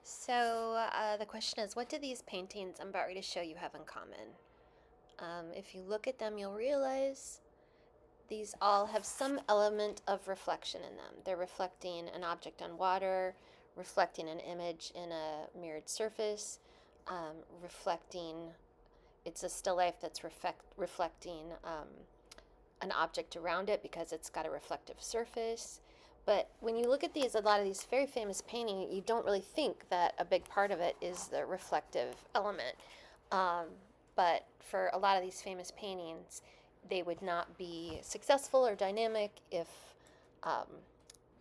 So the question is, what do these paintings I'm about ready to show you have in common? If you look at them, you'll realize these all have some element of reflection in them. They're reflecting an object on water, reflecting an image in a mirrored surface, reflecting, it's a still life that's reflecting an object around it because it's got a reflective surface. But when you look at these, a lot of these very famous paintings, you don't really think that a big part of it is the reflective element. Um, but for a lot of these famous paintings, they would not be successful or dynamic if um,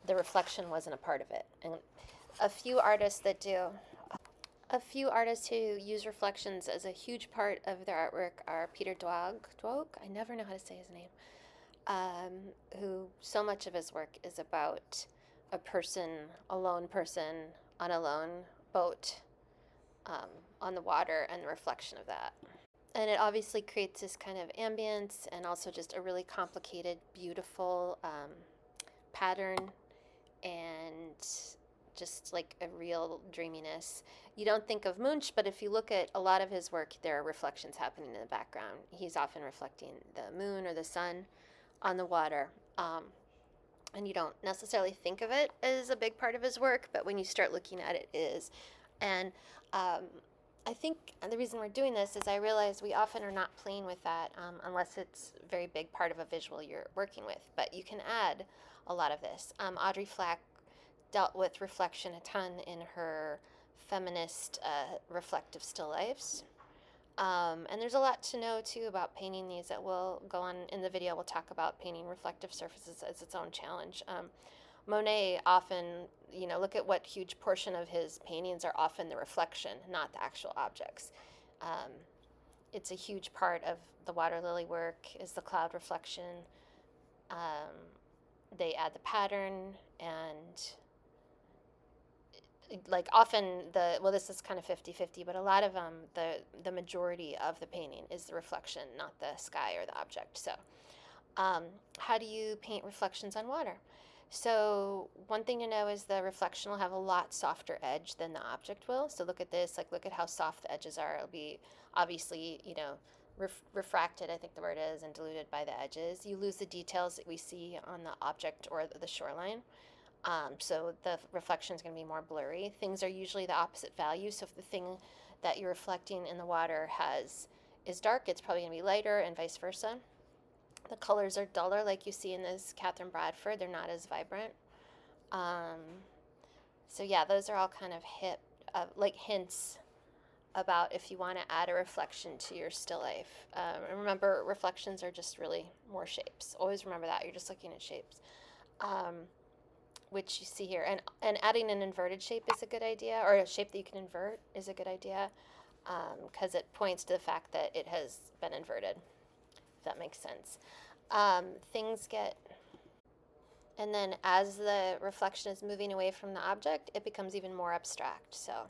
the reflection wasn't a part of it. And a few artists that do, a few artists who use reflections as a huge part of their artwork are Peter Dwog. I never know how to say his name. Who so much of his work is about a lone person on a lone boat um, on the water and the reflection of that. And it obviously creates this kind of ambience and also just a really complicated, beautiful pattern and just like a real dreaminess. You don't think of Munch, but if you look at a lot of his work, there are reflections happening in the background. He's often reflecting the moon or the sun on the water. And you don't necessarily think of it as a big part of his work, but when you start looking at it, it is. And I think the reason we're doing this is I realize we often are not playing with that unless it's a very big part of a visual you're working with. But you can add a lot of this. Audrey Flack dealt with reflection a ton in her feminist reflective still lifes. And there's a lot to know too about painting these that will go on in the video. We'll talk about painting reflective surfaces as its own challenge. Monet often, look at what huge portion of his paintings are often the reflection, not the actual objects. It's a huge part of the water lily work is the cloud reflection. They add the pattern and like often this is kind of 50-50, but a lot of the majority of the painting is the reflection, not the sky or the object. So how do you paint reflections on water? So one thing to know is the reflection will have a lot softer edge than the object will. So look at this, like look at how soft the edges are. It'll be obviously, refracted, I think the word is, and diluted by the edges. You lose the details that we see on the object or the shoreline. So the reflection is going to be more blurry. Things are usually the opposite value. So if the thing that you're reflecting in the water is dark, it's probably going to be lighter, and vice versa. The colors are duller, like you see in this Catherine Bradford. They're not as vibrant. So yeah, those are all kind of like hints about if you want to add a reflection to your still life. And remember, reflections are just really more shapes. Always remember that. You're just looking at shapes. Which you see here. And adding an inverted shape is a good idea, or a shape that you can invert is a good idea, because it points to the fact that it has been inverted, if that makes sense. And then as the reflection is moving away from the object, it becomes even more abstract. So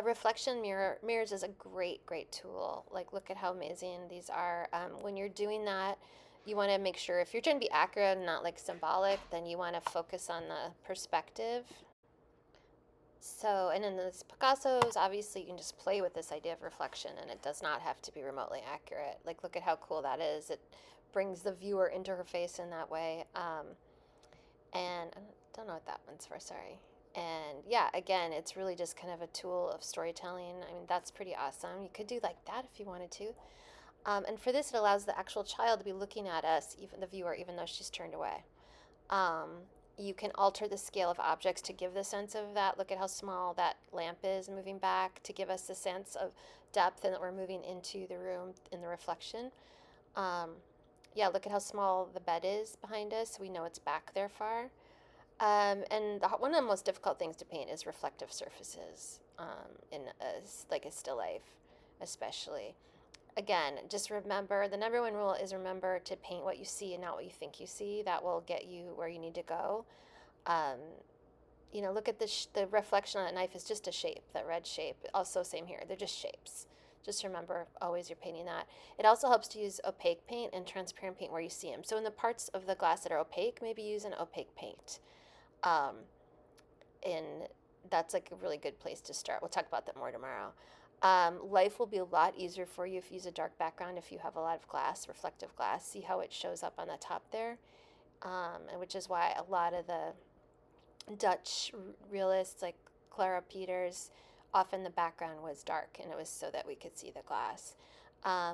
reflection mirrors is a great tool. Like, look at how amazing these are. When you're doing that, you want to make sure if you're trying to be accurate and not like symbolic, then you want to focus on the perspective. So, and in these Picassos, obviously you can just play with this idea of reflection and it does not have to be remotely accurate. Like, look at how cool that is. It brings the viewer into her face in that way. And I don't know what that one's for, sorry. And yeah, again, it's really just kind of a tool of storytelling. I mean, that's pretty awesome. You could do like that if you wanted to. And for this, it allows the actual child to be looking at us, even the viewer, even though she's turned away. You can alter the scale of objects to give the sense of that. Look at how small that lamp is moving back to give us the sense of depth and that we're moving into the room in the reflection. Yeah, look at how small the bed is behind us. So we know it's back there far. And one of the most difficult things to paint is reflective surfaces in a still life, especially. Again, just remember, the number one rule is remember to paint what you see and not what you think you see. That will get you where you need to go. Look at the reflection on that knife is just a shape, that red shape. Also, same here. They're just shapes. Just remember, always you're painting that. It also helps to use opaque paint and transparent paint where you see them. So in the parts of the glass that are opaque, maybe use an opaque paint. In that's like a really good place to start. We'll talk about that more tomorrow. Life will be a lot easier for you if you use a dark background, if you have a lot of glass, reflective glass. See how it shows up on the top there? And which is why a lot of the Dutch realists like Clara Peters, often the background was dark, and it was so that we could see the glass.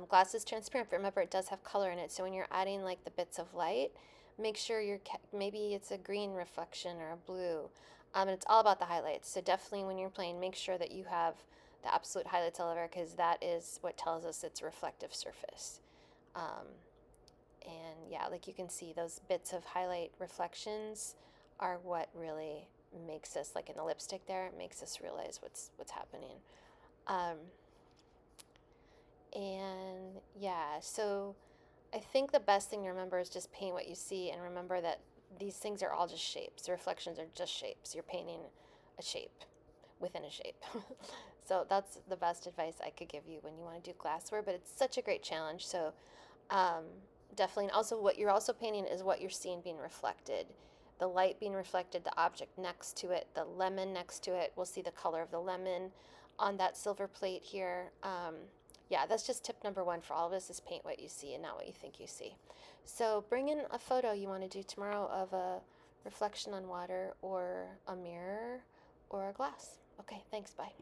Glass is transparent, but remember it does have color in it. So when you're adding like the bits of light, make sure maybe it's a green reflection or a blue. And it's all about the highlights. So definitely when you're playing, make sure that you have the absolute highlights all over, because that is what tells us it's a reflective surface. Um, and yeah, like you can see those bits of highlight reflections are what really makes us, like in the lipstick there, it makes us realize what's happening. Um, and yeah, so I think the best thing to remember is just paint what you see, and remember that these things are all just shapes. The reflections are just shapes. You're painting a shape within a shape. So that's the best advice I could give you when you want to do glassware, but it's such a great challenge. So um, definitely. And also, what you're also painting is what you're seeing being reflected. The light being reflected, the object next to it, the lemon next to it. We'll see the color of the lemon on that silver plate here. Yeah, that's just tip number one for all of us, is paint what you see and not what you think you see. So bring in a photo you want to do tomorrow of a reflection on water or a mirror or a glass. Okay, thanks. Bye.